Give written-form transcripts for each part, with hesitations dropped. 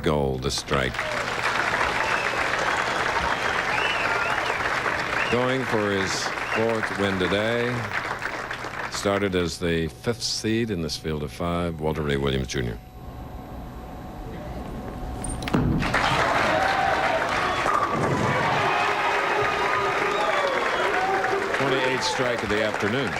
gold, a strike. Going for his 4th win today. Started as the 5th seed in this field of 5, Walter Ray Williams Jr. Strike of the afternoon.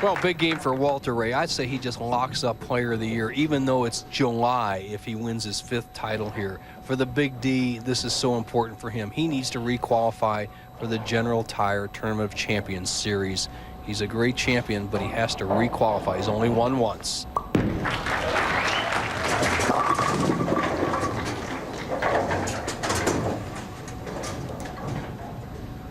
Well, big game for Walter Ray. I'd say he just locks up Player of the Year, even though it's July if he wins his 5th title here. For the Big D, this is so important for him. He needs to requalify for the General Tire Tournament of Champions Series. He's a great champion, but he has to requalify. He's only won once.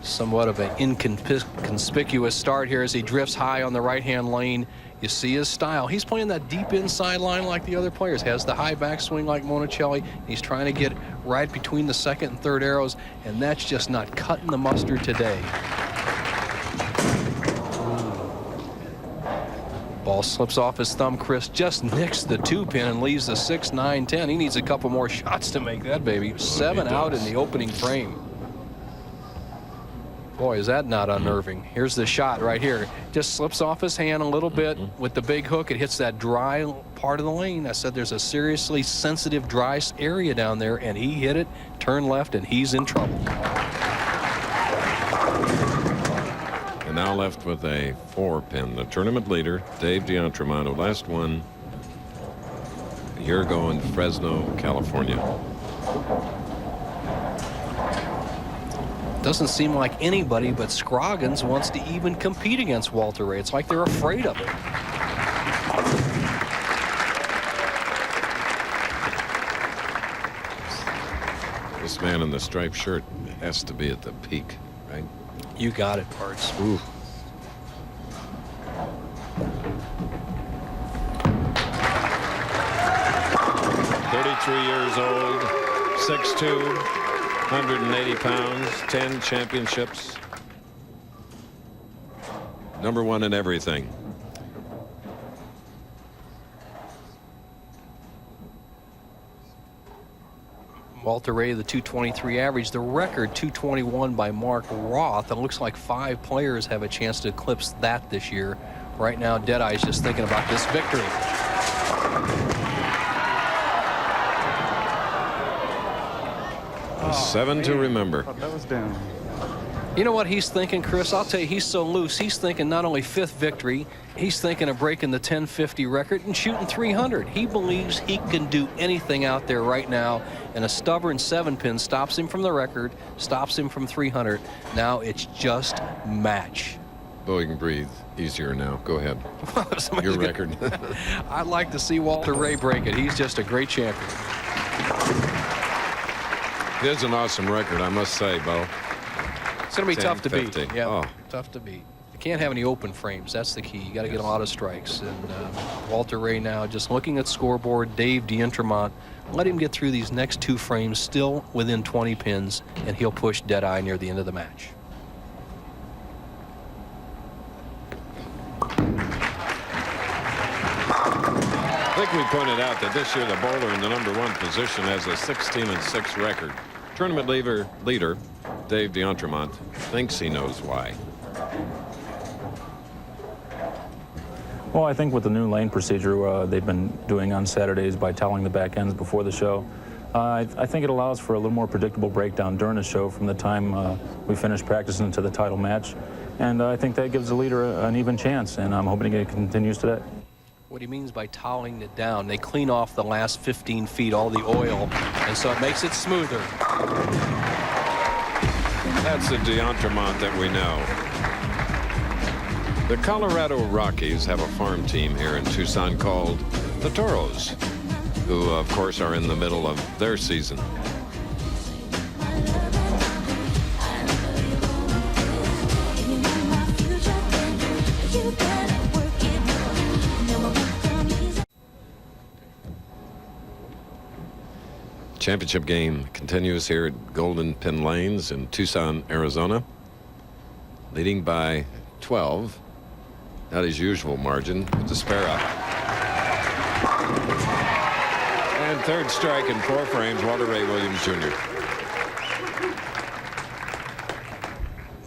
Somewhat of an inconspicuous start here as he drifts high on the right-hand lane. You see his style. He's playing that deep inside line like the other players. Has the high backswing like Monicelli. He's trying to get right between the 2nd and 3rd arrows, and that's just not cutting the mustard today. Ball slips off his thumb. Chris just nicks the 2-pin and leaves the 6, 9, 10. He needs a couple more shots to make that baby. 7 out in the opening frame. Boy, is that not unnerving. Here's the shot right here. Just slips off his hand a little bit with the big hook. It hits that dry part of the lane. I said there's a seriously sensitive dry area down there, and he hit it, turned left, and he's in trouble. And now left with a 4-pin. The tournament leader, Dave D'Entremont, last won a year ago in Fresno, California. Doesn't seem like anybody but Scroggins wants to even compete against Walter Ray. It's like they're afraid of it. This man in the striped shirt has to be at the peak, right? You got it, Parts. Ooh. Years old, 6'2", 180 pounds, 10 championships. Number 1 in everything. Walter Ray, the 223 average, the record 221 by Mark Roth. It looks like 5 players have a chance to eclipse that this year. Right now, Deadeye's just thinking about this victory. Seven to remember. That was down. You know what he's thinking, Chris? I'll tell you, he's so loose. He's thinking not only 5th victory, he's thinking of breaking the 1050 record and shooting 300. He believes he can do anything out there right now, and a stubborn 7-pin stops him from the record, stops him from 300. Now it's just match. Oh, you can breathe easier now. Go ahead. Your record. I'd like to see Walter Ray break it. He's just a great champion. It is an awesome record, I must say, Bo. It's going to be tough to beat. 10-50. Yeah, Oh. tough to beat. You can't have any open frames. That's the key. You got to get a lot of strikes. And Walter Ray now just looking at scoreboard. Dave D'Entremont, let him get through these next 2 frames, still within 20 pins, and he'll push Deadeye near the end of the match. I think we pointed out that this year the bowler in the number 1 position has a 16-6 record. Tournament leader Dave D'Entremont thinks he knows why. Well, I think with the new lane procedure they've been doing on Saturdays by toweling the back ends before the show, I think it allows for a little more predictable breakdown during the show from the time we finish practicing to the title match. And I think that gives the leader an even chance, and I'm hoping it continues today. What he means by toweling it down, they clean off the last 15 feet, all the oil, and so it makes it smoother. That's the D'Entremont that we know. The Colorado Rockies have a farm team here in Tucson called the Toros, who, of course, are in the middle of their season. Championship game continues here at Golden Pin Lanes in Tucson, Arizona. Leading by 12, not his usual margin, with Despera. And third strike in 4 frames, Walter Ray Williams Jr.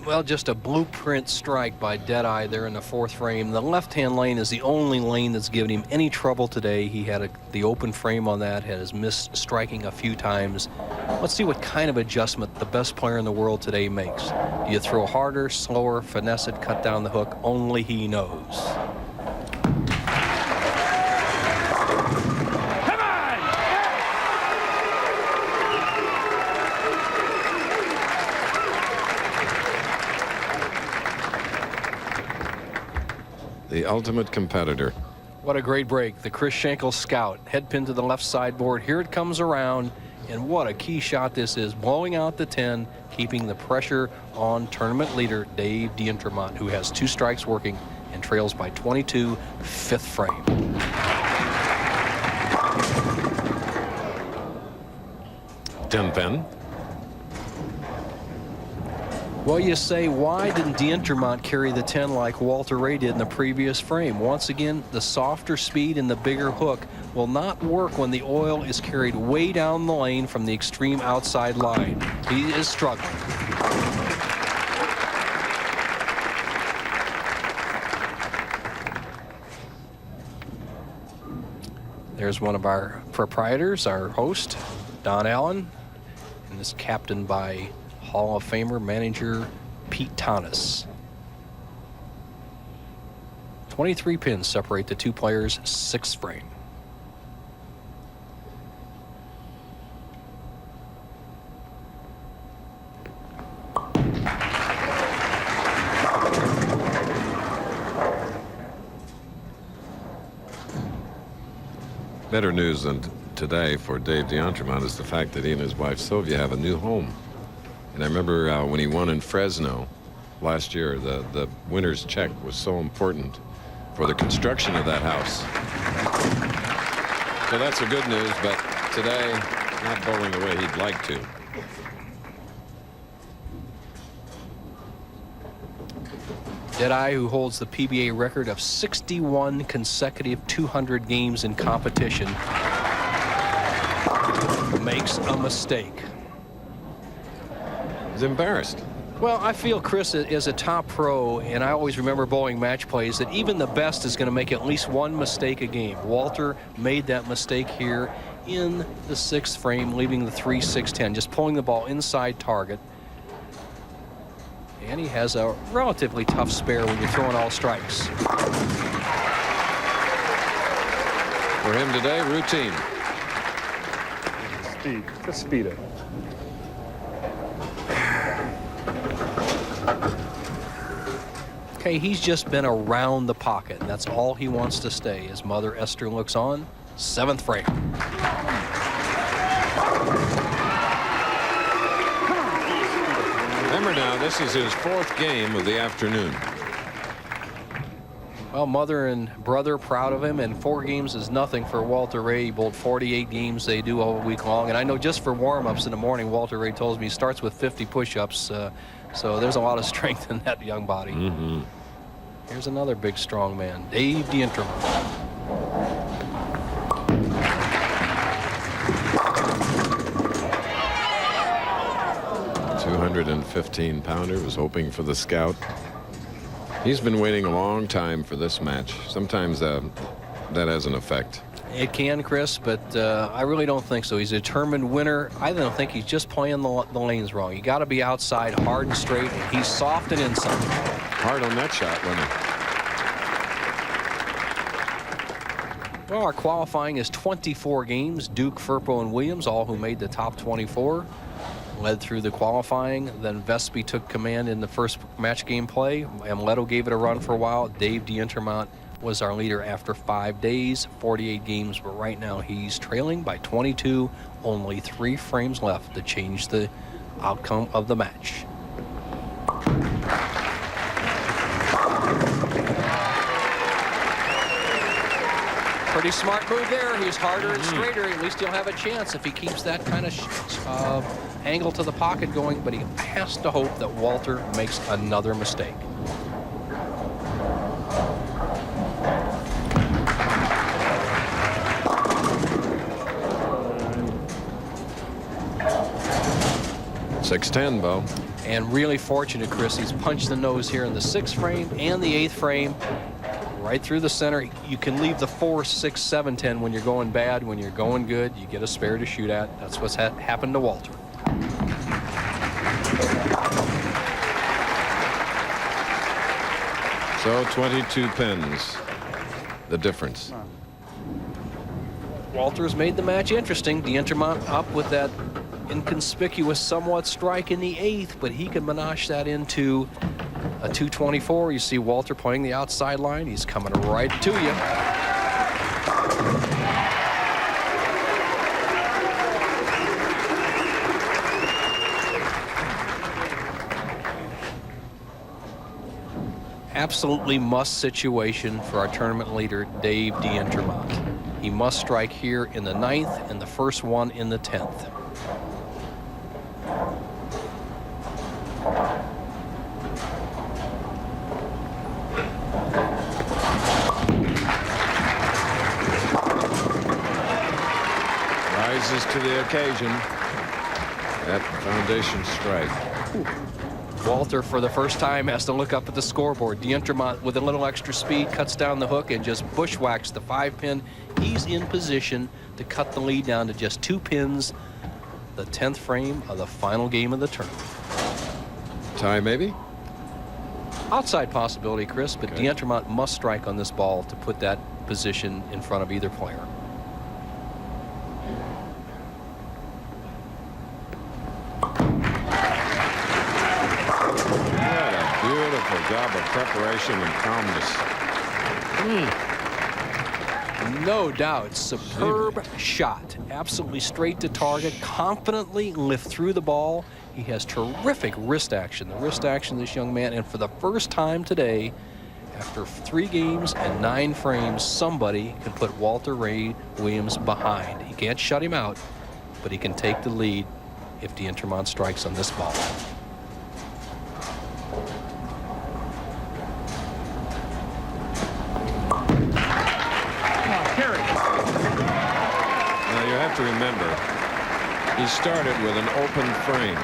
Well, just a blueprint strike by Deadeye there in the 4th frame. The left-hand lane is the only lane that's given him any trouble today. He had the open frame on that, has missed striking a few times. Let's see what kind of adjustment the best player in the world today makes. Do you throw harder, slower, finesse it, cut down the hook? Only he knows. The ultimate competitor. What a great break. The Chris Schenkel Scout. Head pin to the left sideboard. Here it comes around. And what a key shot this is. Blowing out the 10, keeping the pressure on tournament leader Dave D'Entremont, who has 2 strikes working and trails by 22, 5th frame. Ten pin. Well, you say, why didn't D'Entremont carry the 10 like Walter Ray did in the previous frame? Once again, the softer speed and the bigger hook will not work when the oil is carried way down the lane from the extreme outside line. He is struggling. There's one of our proprietors, our host, Don Allen, and is captained by Hall of Famer manager Pete Tanis. 23 pins separate the 2 players, 6th frame. Better news than today for Dave D'Entremont is the fact that he and his wife Sylvia have a new home. And I remember when he won in Fresno last year, the winner's check was so important for the construction of that house. So that's the good news, but today, not bowling the way he'd like to. Deadeye, who holds the PBA record of 61 consecutive 200 games in competition, makes a mistake. He's embarrassed. Well, I feel Chris is a top pro, and I always remember bowling match plays that even the best is going to make at least one mistake a game. Walter made that mistake here in the 6th frame, leaving the 3-6-10, just pulling the ball inside target. And he has a relatively tough spare when you're throwing all strikes. For him today, routine. Speed. Just speed it. Okay, he's just been around the pocket, and that's all he wants to stay. His mother, Esther, looks on. 7th frame. Remember now, this is his 4th game of the afternoon. Well, mother and brother proud of him, and 4 games is nothing for Walter Ray. He bowled 48 games they do all week long, and I know just for warm-ups in the morning, Walter Ray tells me he starts with 50 push-ups, so there's a lot of strength in that young body. Here's another big, strong man, Dave D'Entremont. $215-pounder, was hoping for the scout. He's been waiting a long time for this match. Sometimes that has an effect. It can, Chris, but I really don't think so. He's a determined winner. I don't think he's just playing the lanes wrong. You got to be outside, hard and straight, and he's soft and inside. Hard on that shot, wasn't it? Well, our qualifying is 24 games. Duke, Firpo, and Williams, all who made the top 24, led through the qualifying. Then Vespi took command in the first match game play. Amleto gave it a run for a while. Dave D'Entremont was our leader after 5 days, 48 games, but right now he's trailing by 22. Only 3 frames left to change the outcome of the match. Pretty smart move there. He's harder and straighter. At least he'll have a chance if he keeps that kind of angle to the pocket going, but he has to hope that Walter makes another mistake. 6-10, Bo. And really fortunate, Chris, he's punched the nose here in the 6th frame and the 8th frame. Right through the center. You can leave the 4, 6, 7, 10 when you're going bad. When you're going good, you get a spare to shoot at. That's what's happened to Walter. So 22 pins, the difference. Walter's made the match interesting. D'Entremont up with that inconspicuous somewhat strike in the 8th, but he can menage that into a 224. You see Walter playing the outside line. He's coming right to you. Absolutely must situation for our tournament leader, Dave D'Entremont. He must strike here in the 9th and the first one in the 10th. Rises to the occasion. That foundation strike. Walter, for the first time, has to look up at the scoreboard. D'Entremont, with a little extra speed, cuts down the hook and just bushwhacks the 5-pin. He's in position to cut the lead down to just 2 pins. The 10th frame of the final game of the tournament. Tie, maybe? Outside possibility, Chris, but Okay. D'Entremont must strike on this ball to put that position in front of either player. Job of preparation and calmness. No doubt. Superb shot. Absolutely straight to target. Confidently lift through the ball. He has terrific wrist action. The wrist action of this young man. And for the first time today, after 3 games and 9 frames, somebody can put Walter Ray Williams behind. He can't shut him out, but he can take the lead if D'Entremont strikes on this ball. To remember, he started with an open frame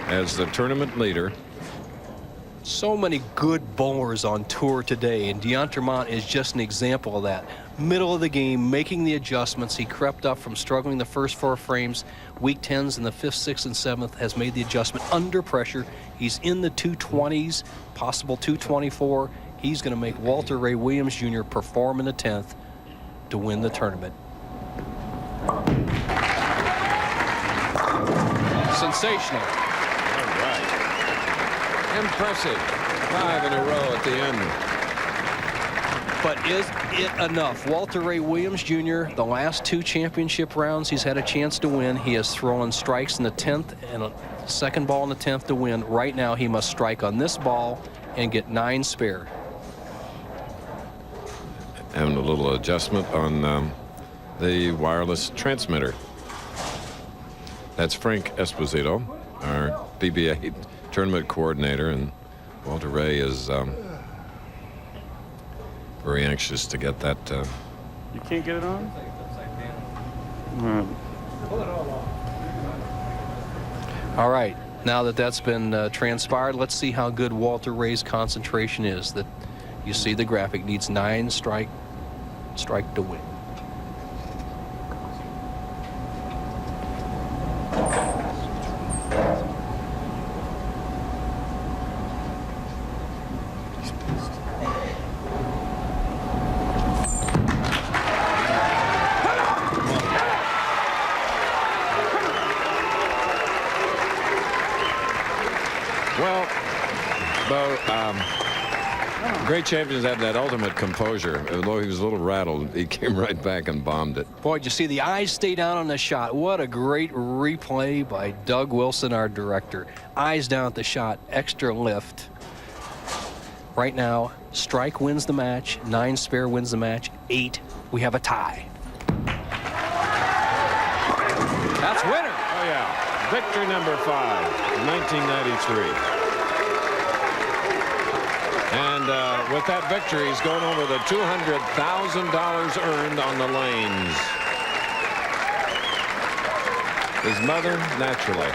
as the tournament leader. So many good bowlers on tour today, and D'Entremont is just an example of that. Middle of the game, making the adjustments. He crept up from struggling the first 4 frames. Weak 10s in the 5th, 6th, and 7th has made the adjustment under pressure. He's in the 220s, possible 224. He's going to make Walter Ray Williams Jr. perform in the 10th to win the tournament. Sensational. All right. Impressive. 5 in a row at the end. But is it enough? Walter Ray Williams Jr., the last 2 championship rounds he's had a chance to win. He has thrown strikes in the 10th and a second ball in the 10th to win. Right now he must strike on this ball and get 9 spare. Having a little adjustment on the wireless transmitter. That's Frank Esposito, our PBA tournament coordinator, and Walter Ray is very anxious to get that. You can't get it on? All right, now that that's been transpired, let's see how good Walter Ray's concentration is. That you see the graphic needs 9 strike to win. Well, Bo, great champions have that ultimate composure. Although he was a little rattled, he came right back and bombed it. Boy, did you see the eyes stay down on the shot? What a great replay by Doug Wilson, our director. Eyes down at the shot, extra lift. Right now, strike wins the match, 9 spare wins the match, 8. We have a tie. That's winner. Oh, yeah. Victory number 5, 1993. And with that victory, he's going over the $200,000 earned on the lanes. His mother, naturally.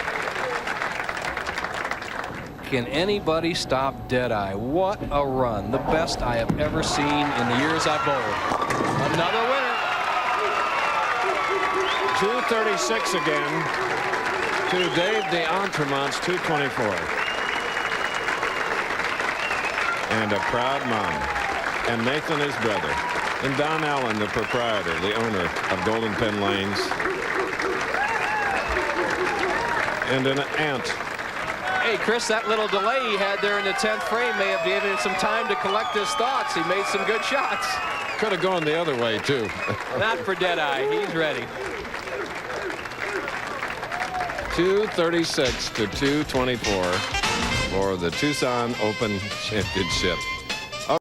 Can anybody stop Deadeye? What a run. The best I have ever seen in the years I bowled. Another winner. 236 again to Dave DeEntremont's 224. And a proud mom. And Nathan, his brother. And Don Allen, the proprietor, the owner of Golden Pen Lanes. And an aunt. Hey, Chris, that little delay he had there in the 10th frame may have given him some time to collect his thoughts. He made some good shots. Could have gone the other way, too. Not for Deadeye. He's ready. 236 to 224 for the Tucson Open Championship.